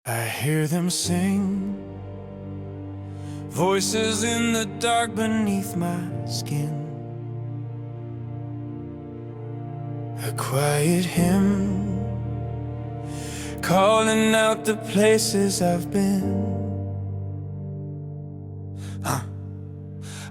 I hear them sing, voices in the dark beneath my skin. A quiet hymn, calling out the places I've been.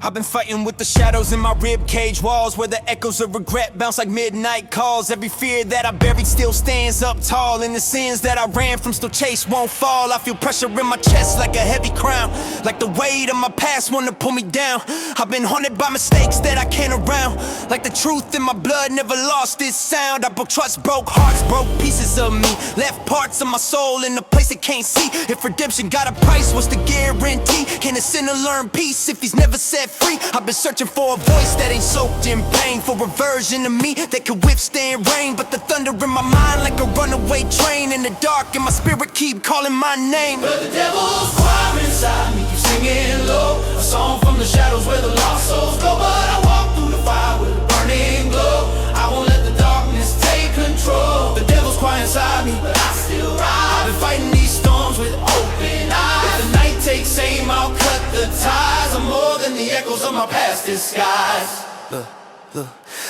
I've been fighting with the shadows in my rib cage walls, where the echoes of regret bounce like midnight calls. Every fear that I buried still stands up tall, and the sins that I ran from still chase won't fall. I feel pressure in my chest like a heavy crown, like the weight of my past wanna pull me down. I've been haunted by mistakes that I can't around, like the truth in my blood never lost its sound. I broke trust, broke hearts, broke pieces of me, left parts of my soul in a place it can't see. If redemption got a price, what's the guarantee? Can a sinner learn peace if he's never set free? I've been searching for a voice that ain't soaked in pain, for a version of me that could withstand rain. But the thunder in my mind like a runaway train, in the dark and my spirit keep calling my name. But the devil's choir inside me keeps singing low, a song from the shadows where the lost souls go. But I walk through the fire with a burning glow. I won't let the darkness take control. The devil's choir inside me, but I still rise. I've been fighting these storms with open eyes. If the night takes aim, I'll cut the ties. I'm more than the echoes of my past disguise. Look,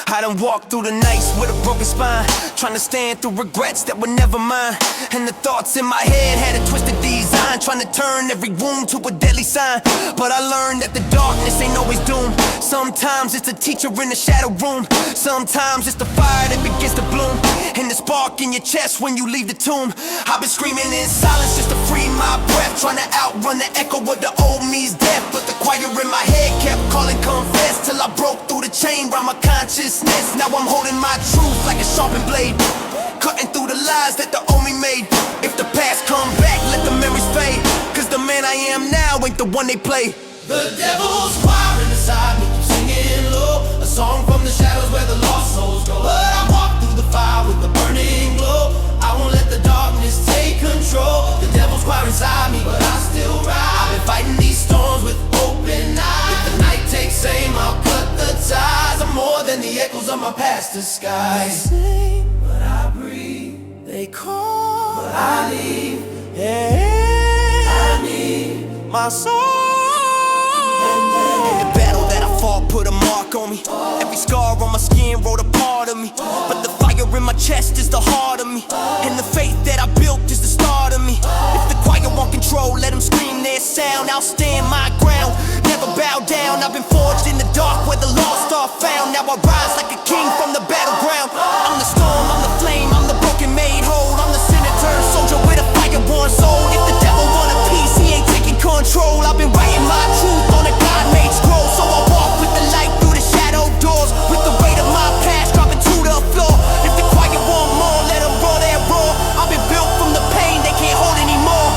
I done walked through the nights with a broken spine, trying to stand through regrets that were never mine. And the thoughts in my head had a twisted design, trying to turn every wound to a deadly sign. But I learned that the darkness ain't always doom. Sometimes it's the teacher in the shadow room, sometimes it's the fire that begins to bloom, and the spark in your chest when you leave the tomb. I've been screaming in silence just to free my breath, trying to outrun the echo of the old me's death. But the choir in my head kept calling confess, till I broke through the chain around my consciousness. Now I'm holding my truth like a sharpened blade, cutting through the lies that the old me made. If the past come back, let the memories fade, cause the man I am now ain't the one they play. The devil's choir inside me keeps singing low, a song from the shadows where the lost souls go. But I walk through the fire with the burning glow. I won't let the darkness take control. The devil's choir inside me, but I still rise. I've been fighting these storms with open eyes. If the night takes aim, I'll cut the ties. I'm more than the echoes of my past disguise. They sing, But I breathe, they call, but I leave. yeah, I need my soul. The battle that I fought put a mark on me. Every scar on my skin wrote a part of me. But the fire in my chest is the heart of me, and the faith that I built is the start of me. If the choir won't control, let them scream their sound. I'll stand my ground, never bow down. I've been forged in the dark where the lost are found. Now I rise like a king from the battleground. I'm the storm, I'm the flame, I'm the broken made whole. I'm the sinner turned soldier with a fire-born soul. If the devil want a piece, he ain't taking control. I've been writing my truth on a God-made scroll, so I walk with the light through the shadow doors, with the weight of my past dropping to the floor. If the choir want more, let them roar their roar. I've been built from the pain they can't hold anymore.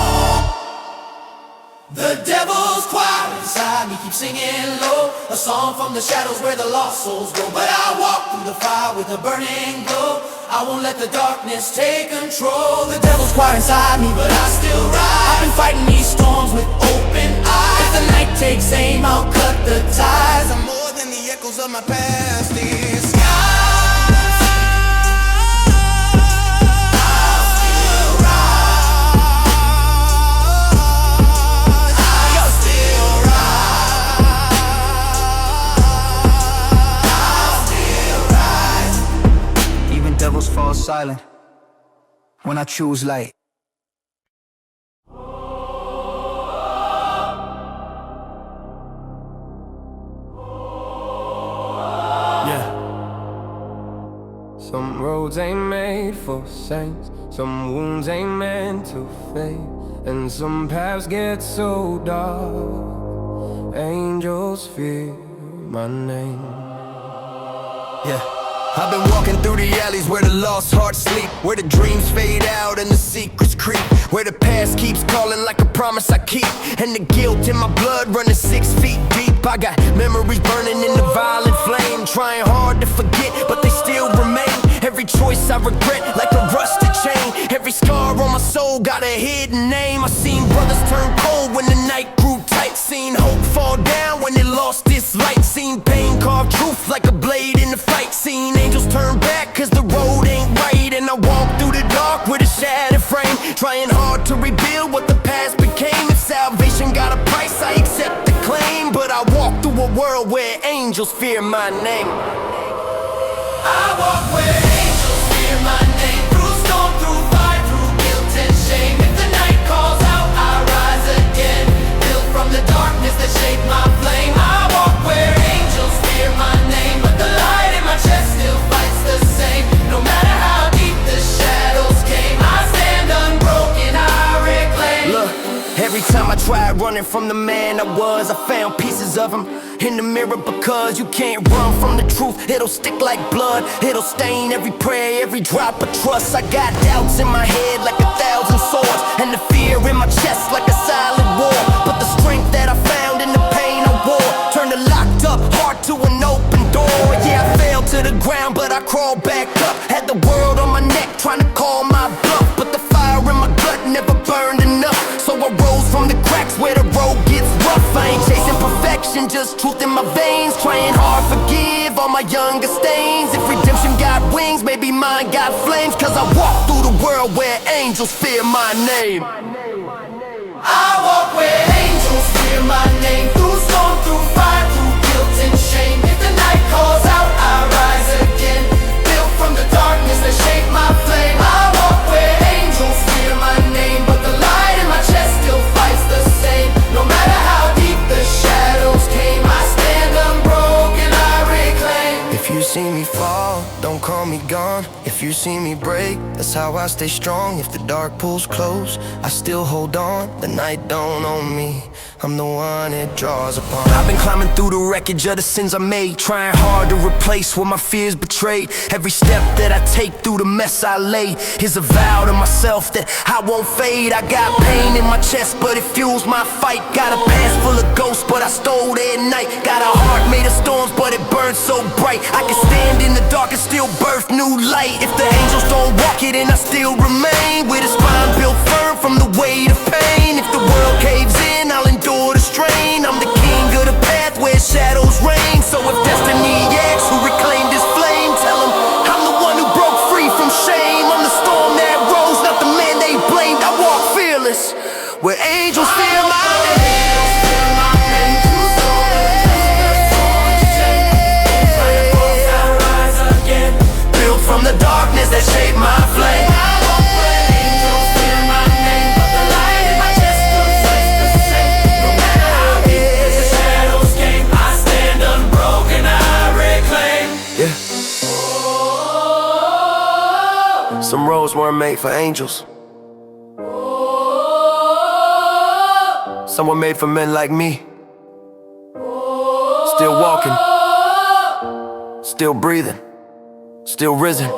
the devil's choir inside me keeps singing low, a song from the shadows where the lost souls go. But I walk through the fire with a burning glow. I won't let the darkness take control. The devil's choir inside me, but I still rise. I've been fighting these storms with open eyes. If the night takes aim, I'll cut the ties. I'm more than the echoes of my past disguise. Devils fall silent when I choose light. Yeah. Some roads ain't made for saints, some wounds ain't meant to fade, and some paths get so dark, angels fear my name. Yeah. I've been walking through the alleys where the lost hearts sleep, where the dreams fade out and the secrets creep, where the past keeps calling like a promise I keep, and the guilt in my blood running 6 feet deep. I got memories burning in the violent flame, trying hard to forget, but they still remain. Every choice I regret like a rusted chain, every scar on my soul got a hidden name. I seen brothers turn cold when the night grew tight, light. Seen hope fall down when it lost its light. Seen pain carve truth like a blade in the fight. Seen angels turn back cause the road ain't right. And I walk through the dark with a shattered frame, trying hard to rebuild what the past became. If salvation got a price, I accept the claim. But I walk through a world where angels fear my name. I walk where angels fear my name. Through storm, through fire, through guilt and shame. If the night calls out, I rise again. Built from the darkness that shaped my flame. I walk where angels fear my name. But the light in my chest still fights the same. No matter how deep the shadows came, I stand unbroken, I reclaim. Look, every time I tried running from the man I was, I found pieces of him in the mirror. Because you can't run from the truth, it'll stick like blood. It'll stain every prayer, every drop of trust. I got doubts in my head like 1,000 swords, and the fear in my chest like a silent war. But the strength that I found in the pain I wore turned a locked up heart to an open door. Yeah, I fell to the ground, but I crawled back up. Had the world on my neck trying to call my bluff, but the fire in my gut never burned enough. So I rose from the cracks where the road gets rough. I ain't chasing perfection, just truth in my veins. Trying hard, forgive all my younger stains. If redemption got wings, maybe mine got flames. Cause I walk through the world where angels fear my name. I walk where angels fear my name. Through storm, through fire, through guilt and shame. If the night calls out, I rise again. Built from the darkness that shaped my flame. I walk where angels fear my name. But the light in my chest still fights the same. No matter how deep the shadows came, I stand unbroken, I reclaim. If you see me fall, don't call me gone. If you see me break, that's how I stay strong. If the dark pulls close, I still hold on. The night don't own me, I'm the one it draws upon. I've been climbing through the wreckage of the sins I made, trying hard to replace what my fears betrayed. Every step that I take through the mess I lay is a vow to myself that I won't fade. I got pain in my chest, but it fuels my fight. Got a past full of ghosts, but I stole their night. Got a heart made of storms, but it burns so bright. I can stand in the dark and still birth new light. If the angels don't walk it in, I still remain with a spine built firm from the weight of pain. If the world caves in, I'll endure the strain. I'm the king of the path where shadows reign. So if destiny asks who reclaimed his flame, tell him I'm the one who broke free from shame. I'm the storm that rose, not the man they blamed. I walk fearless where angels fear my name. From the darkness that shaped my flame. I walk where angels fear my name. But the light in my chest still fights the same. No matter how deep the shadows came, I stand unbroken, I reclaim. Yeah. Some roads weren't made for angels. Some were made for men like me. Still walking, still breathing, still risen.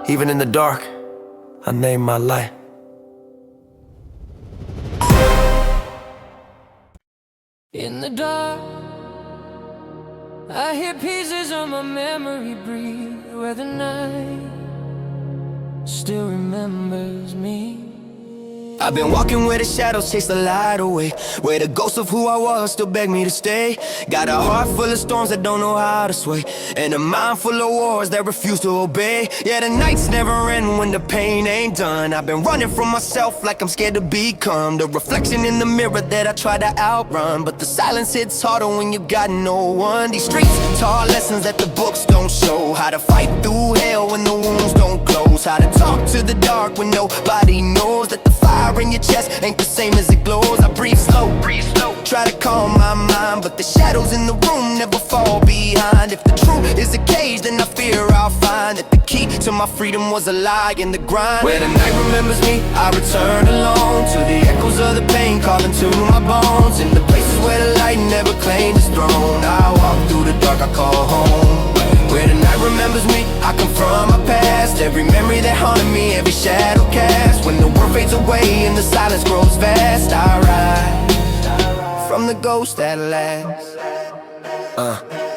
Even in the dark, I name my light. In the dark, I hear pieces of my memory breathe, where the night still remembers me. I've been walking where the shadows chase the light away, where the ghosts of who I was still beg me to stay. Got a heart full of storms that don't know how to sway, and a mind full of wars that refuse to obey. Yeah, the nights never end when the pain ain't done. I've been running from myself like I'm scared to become the reflection in the mirror that I try to outrun. But the silence hits harder when you got no one. These streets taught lessons that the books don't show. How to fight through hell when the wounds don't close. How to talk to the dark when nobody knows that the fire in your chest ain't the same as it glows. I breathe slow, try to calm my mind, but the shadows in the room never fall behind. If the truth is a cage, then I fear I'll find that the key to my freedom was a lie in the grind. Where the night remembers me, I return alone to the echoes of the pain calling to my bones. In the places where the light never claimed its throne, I walk through the dark, I call home. Where the night remembers me, I confront my past. Every memory that haunted me, every shadow cast. When the world fades away and the silence grows vast, I rise from the ghost that lasts.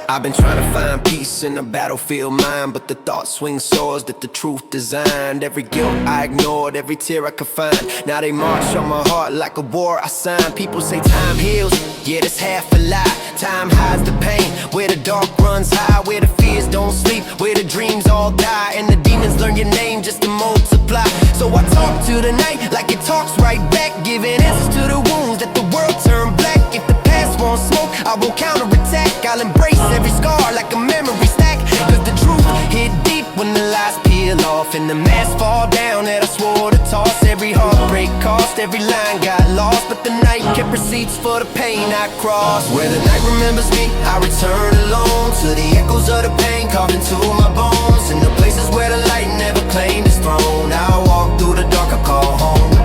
I've been trying to find peace in a battlefield mind, but the thoughts swing swords that the truth designed. Every guilt I ignored, every tear I could find. Now they march on my heart like a war I signed. People say time heals, yeah, that's half a lie. Time hides the pain, where the dark runs high, where the fears don't sleep, where the dreams all die, and the demons learn your name just to multiply. So I talk to the night like it talks right back, giving answers to the wounds that the world turned black. If the past won't smoke, I won't counterattack. I'll embrace every scar like a memory stack, cause the truth hit deep when the lies peel off and the masks fall down that I swore to toss. Every heartbreak cost, every line got lost, but the night kept receipts for the pain I crossed. Where the night remembers me, I return alone to the echoes of the pain carved into my bones, and the places where the light never claimed its throne. I walk through the dark, I call home.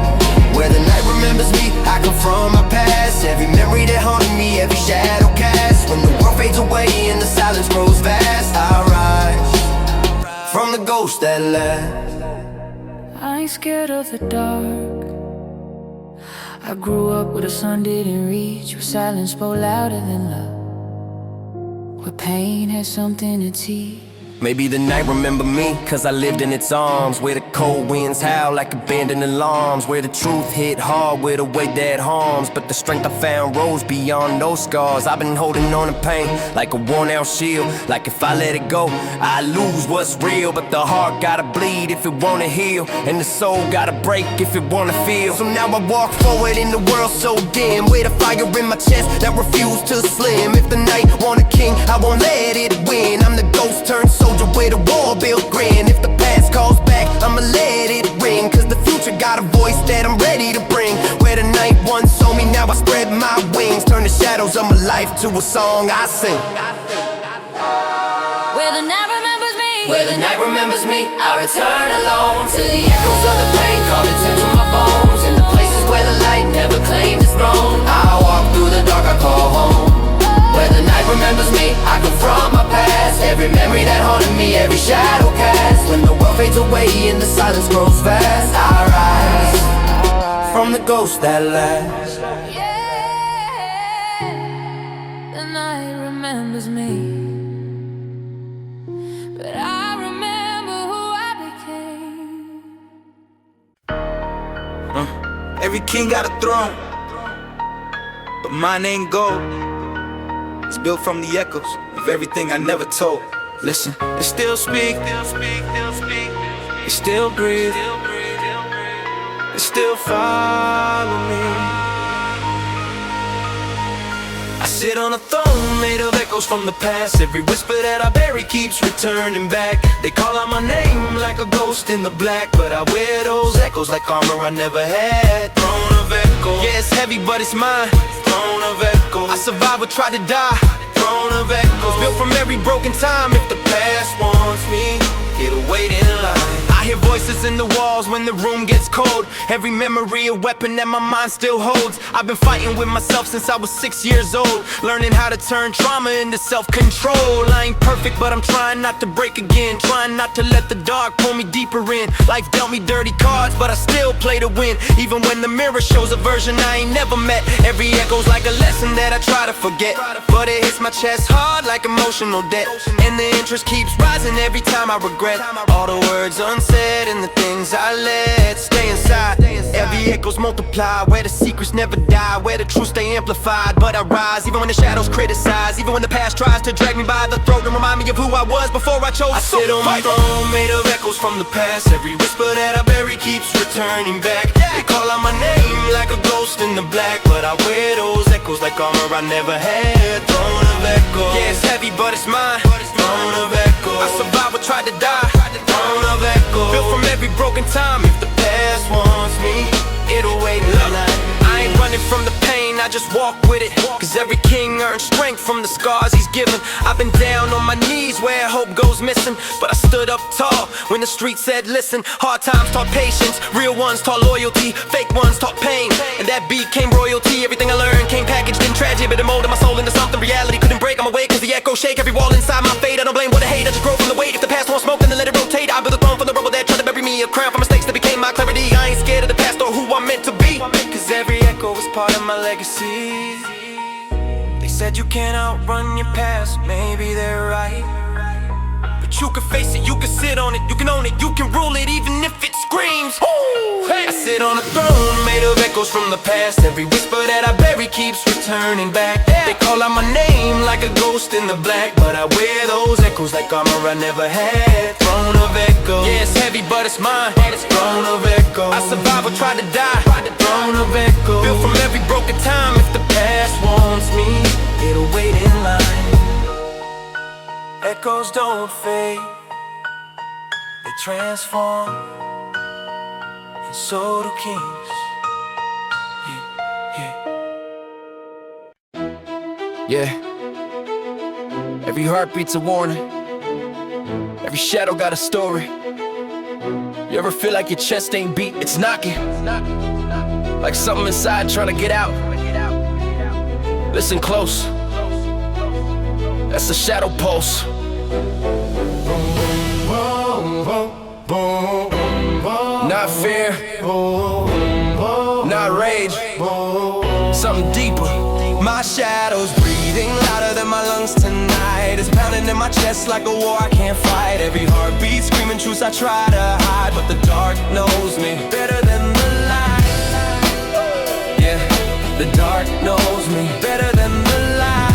Where the night remembers me, I come from my past. Every memory that haunted me, every shadow cast. When the world fades away and the silence grows vast, I rise from the ghost that last. I ain't scared of the dark. I grew up where the sun didn't reach, where silence spoke louder than love, where pain had something to teach. Maybe the night remember me, cause I lived in its arms, where the cold winds howl like abandoned alarms, where the truth hit hard with a weight that harms, but the strength I found rose beyond those scars. I've been holding on to pain like a worn out shield, like if I let it go, I lose what's real. But the heart gotta bleed if it wanna heal, and the soul gotta break if it wanna feel. So now I walk forward in the world so dim, with a fire in my chest that refuse to slim. If the night want a king, I won't let it win. I'm the ghost turned soldier with a war built grin. If the past calls back, I'ma let it ring, cause the future got a voice that I'm ready to bring. Where the night once saw me, now I spread my wings, turn the shadows of my life to a song I sing. Where the night remembers me, where the night remembers me, I return alone to the echoes of the pain carved into my bones, and the places where the light never claimed its throne. I walk through the dark, I call home. Where the night remembers me, I come from my past. Every memory that haunted me, every shadow cast. When the world fades away and the silence grows fast, I rise from the ghost that lasts. yeah, the night remembers me, but I remember who I became. Every king got a throne, but mine ain't gold. It's built from the echoes of everything I never told. Listen, they still speak, they still breathe, they still follow me. I sit on a throne made of echoes from the past. Every whisper that I bury keeps returning back. They call out my name like a ghost in the black, but I wear those echoes like armor I never had. Throne of echoes, yeah, it's heavy but it's mine. Throne of echoes, I survived or tried to die. Throne of echoes, built from every broken time. If the past wants me, it'll wait in line. I hear voices in the walls when the room gets cold. Every memory a weapon that my mind still holds. I've been fighting with myself since I was 6 years old, learning how to turn trauma into self-control. I ain't perfect, but I'm trying not to break again, trying not to let the dark pull me deeper in. Life dealt me dirty cards, but I still play to win, even when the mirror shows a version I ain't never met. Every echo's like a lesson that I try to forget, but it hits my chest hard like emotional debt, and the interest keeps rising every time I regret all the words unsaid and the things I let stay inside. Every echo's multiply, where the secrets never die, where the truth stay amplified. But I rise, even when the shadows criticize, even when the past tries to drag me by the throat and remind me of who I was before I chose. I sit on my throne made of echoes from the past. Every whisper that I bury keeps returning back. They call out my name like a ghost in the black, but I wear those echoes like armor I never had. Throne of echoes, yeah, it's heavy but it's mine. Throne of echoes, I survived or tried to die. Throne of echoes, built from every broken time. If the past wants me, it'll wait in line. I ain't running from the pain, I just walk with it, cause every king earns strength from the scars he's given. I've been down on my knees where hope goes missing, but I stood up tall when the street said listen. Hard times taught patience, real ones taught loyalty, fake ones taught pain, and that beat came royalty. Everything I learned came packaged in tragedy, but it molded my soul into something reality couldn't break. I'm awake cause the echo shake every wall inside my fate. I don't blame what I hate, I just grow from the weight. If the past won't smoke, then let it rotate. I build a throne from the rubble that tried to bury me, a crown for mistakes that became my clarity. I ain't scared of the past or who I'm meant to be, cause every echo is part of my legacy. They said you can't outrun your past, maybe they're right. But you can face it, you can sit on it, you can own it, you can rule it, even if it screams. Ooh, hey. I sit on a throne made of echoes from the past. Every whisper that I bury keeps returning back. They call out my name like a ghost in the black, but I wear those echoes like armor I never had. Throne of echoes. Yeah, it's heavy, but it's mine. It's throne of echoes. I survived or tried to die. Throne of echoes. Built from every broken time. If the past wants me, it'll wait in line. Echoes don't fade, they transform, and so do kings. Yeah. Every heartbeat's a warning, every shadow got a story. You ever feel like your chest ain't beat, it's knocking, like something inside trying to get out? Listen close, that's the shadow pulse. Not fear, not rage, something deeper. My shadow's breathing louder than my lungs tonight. It's pounding in my chest like a war I can't fight. Every heartbeat screaming truths I try to hide, but the dark knows me better than the light. Yeah, the dark knows me better than the light.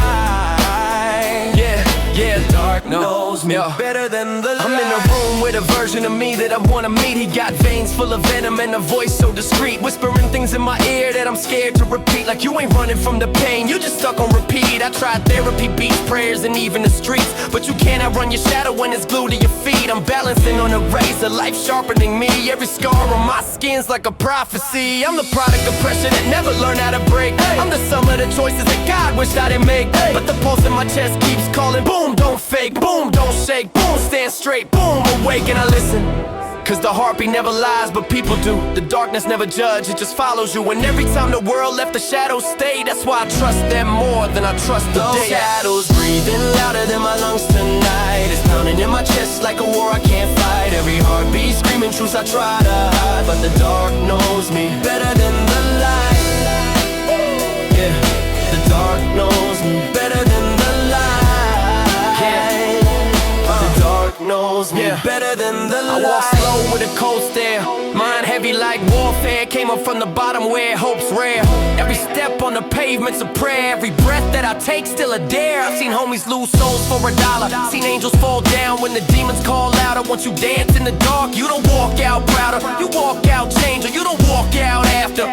Yeah, dark knows me better than the light. I'm in a room with a version of me that I wanna meet. He got veins full of venom and a voice so discreet, whispering things in my ear that I'm scared to repeat. Like you ain't running from the pain, you just stuck on repeat. I tried therapy, beats, prayers, and even the streets, but you can't outrun your shadow when it's glued to your feet. I'm balancing on a razor, life sharpening me. Every scar on my skin's like a prophecy. I'm the product of pressure that never learned how to break. I'm the sum of the choices that God wished I didn't make. But the pulse in my chest keeps calling. Boom, don't fake, boom, don't shake, boom, stand straight, boom, awake and I listen. Cause the heartbeat never lies, but people do. The darkness never judge, it just follows you. And every time the world left, the shadows stay. That's why I trust them more than I trust the day. Shadows breathing louder than my lungs tonight. It's pounding in my chest like a war I can't fight. Every heartbeat screaming truths I try to hide, but the dark knows me better than the light. Yeah, the dark knows me better than the light. Knows me better than the light. I walk slow with a cold stare, mind heavy like warfare. Came up from the bottom where hope's rare. Every step on the pavement's a prayer. Every breath that I take still a dare. I've seen homies lose souls for $1. Seen angels fall down when the demons call louder. Once you dance in the dark, you don't walk out prouder. You walk out changer, you don't walk out after.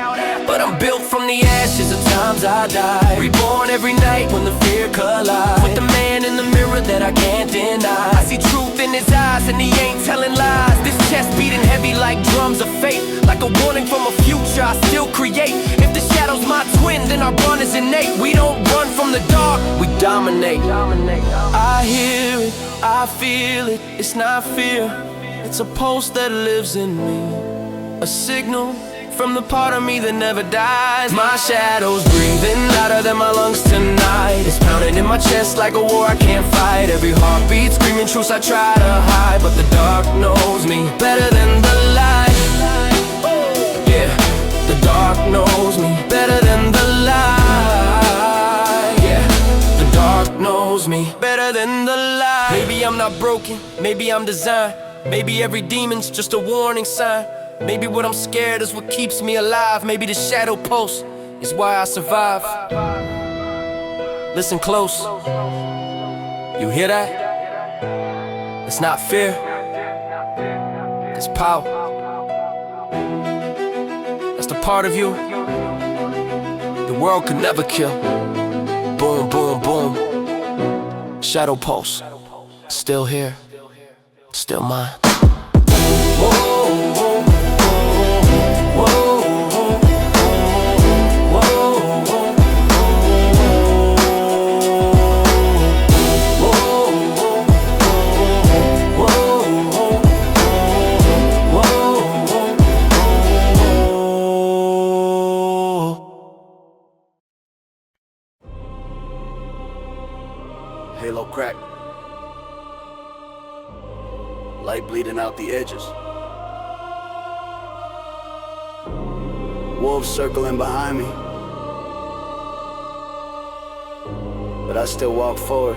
But I'm built from the ashes of times I died, reborn every night when the fear collides with the man in the mirror that I can't deny. I see truth in his eyes and he ain't telling lies. This chest beating heavy like drums of fate, like a warning from a future I still create. If the shadow's my twin, then our bond is innate. We don't run from the dark, we dominate. I hear it, I feel it, it's not fear. It's a pulse that lives in me, a signal from the part of me that never dies. My shadow's breathing louder than my lungs tonight. It's pounding in my chest like a war I can't fight. Every heartbeat screaming truths I try to hide, but the dark knows me better than the light. Yeah, the dark knows me better than the light. Yeah, the dark knows me better than the light. Maybe I'm not broken, maybe I'm designed. Maybe every demon's just a warning sign. Maybe what I'm scared is what keeps me alive. Maybe the shadow pulse is why I survive. Listen close, you hear that? It's not fear, it's power. That's the part of you the world could never kill. Boom, boom, boom. Shadow pulse, still here, still mine. Whoa. Halo crack, light bleeding out the edges, wolves circling behind me. but I still walk forward.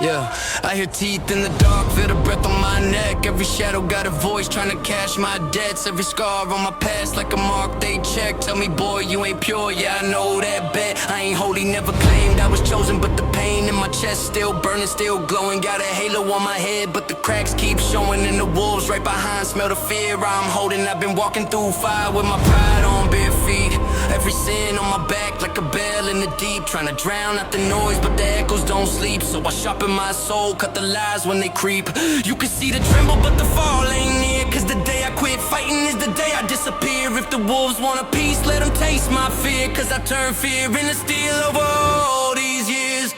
Yeah, I hear teeth in the dark, feel the breath on my neck. Every shadow got a voice trying to cash my debts. Every scar on my past like a mark they check. Tell me, boy, you ain't pure, yeah, I know that bet. I ain't holy, never claimed I was chosen, but the pain in my chest still burning, still glowing. Got a halo on my head, but the cracks keep showing. And the wolves right behind smell the fear I'm holding. I've been walking through fire with my pride on bare feet. Every sin on my back like a bell in the deep, trying to drown out the noise, but the echoes don't sleep. So I sharpen my soul, cut the lies when they creep. You can see the tremble, but the fall ain't near. Cause the day I quit fighting is the day I disappear. If the wolves want a piece, let them taste my fear. Cause I turn fear into steel over all these years.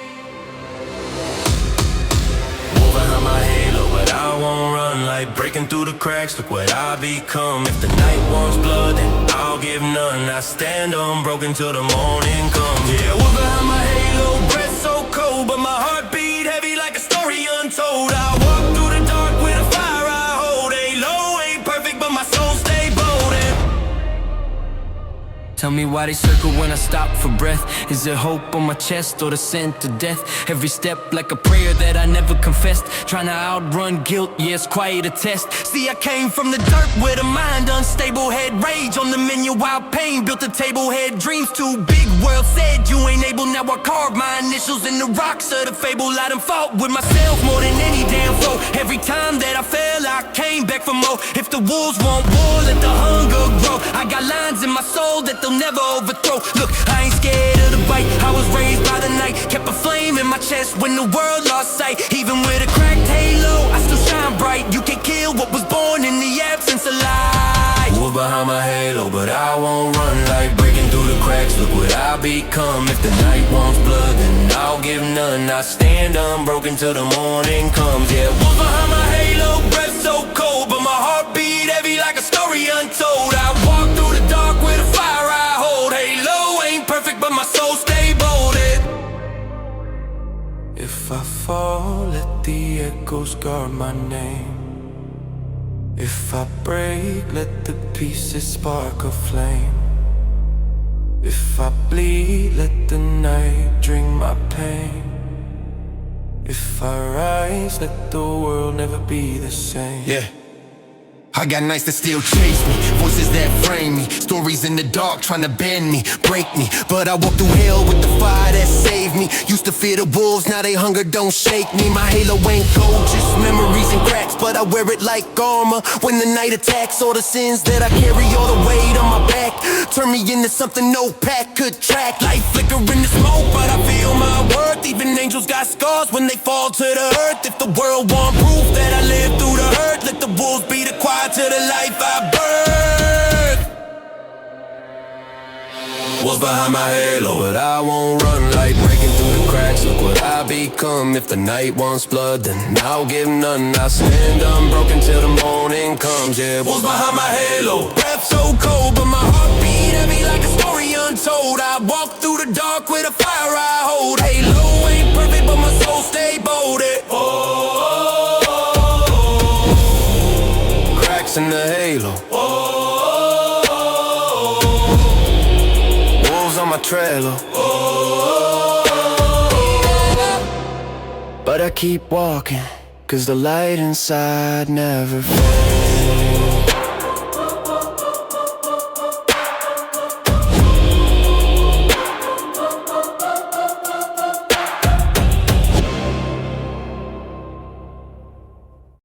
Wolf behind my halo, but I won't run. Like breaking through the cracks, look what I become. If the night wants blood, then I'll give none. I stand unbroken till the morning comes. Yeah, wolf behind my halo, breath so cold, but my heart beat heavy like a story untold. I walk through the dark with a fire I hold. Halo ain't perfect, but my soul stay bold. Tell me why they circle when I stop for breath. Is it hope on my chest or the scent of death? Every step like a prayer that I never confessed. Trying to outrun guilt, yeah, it's quite a test. See, I came from the dirt with a mind unstable. Head rage on the menu while pain built a table. Head dreams too big, world said you ain't able. Now I carve my initials in the rocks of the fable. I done fought with myself more than any damn foe. Every time that I fell, I came back for more. If the wolves want war, let the hunger grow. I got lines in my soul that they'll never overthrow. Look, I ain't scared of the bite. I was raised by the night. Kept a flame in my chest when the world lost sight. Even with a cracked halo, I still shine bright. You can't kill what was born in the absence of light. Wolf behind my halo, but I won't run. Like breaking through the cracks, look what I become. If the night wants blood, then I'll give none. I stand unbroken till the morning comes. Yeah, wolf behind my halo, breath so cold, but my heart beat heavy like a story untold. I walk through the dark with a fire I hold. Halo ain't perfect, but my soul stay bolded. If I fall, let the echoes guard my name. If I break, let the pieces spark a flame. If I bleed, let the night drink my pain. If I rise, let the world never be the same. Yeah. I got nights that still chase me, voices that frame me, stories in the dark trying to bend me, break me. But I walk through hell with the fire that saved me. Used to fear the wolves, now they hunger don't shake me. My halo ain't gold, just memories and cracks, but I wear it like armor when the night attacks. All the sins that I carry, all the weight on my back, turn me into something no pack could track. Light flicker in the smoke, but I feel my worth. Even angels got scars when they fall to the earth. If the world want proof that I lived through the hurt, let the wolves be the quiet to the life I birth. Wolves behind my halo, but I won't run. Like breaking through the cracks, look what I become. If the night wants blood, then I'll give none. I stand unbroken till the morning comes. Yeah, wolves behind my halo, breath so cold, but my heart beat heavy like a story untold. I walk through the dark with a fire I hold. Halo ain't perfect, but my soul stay bold. In the halo, wolves on my trailer, but I keep walking, cause the light inside never fades.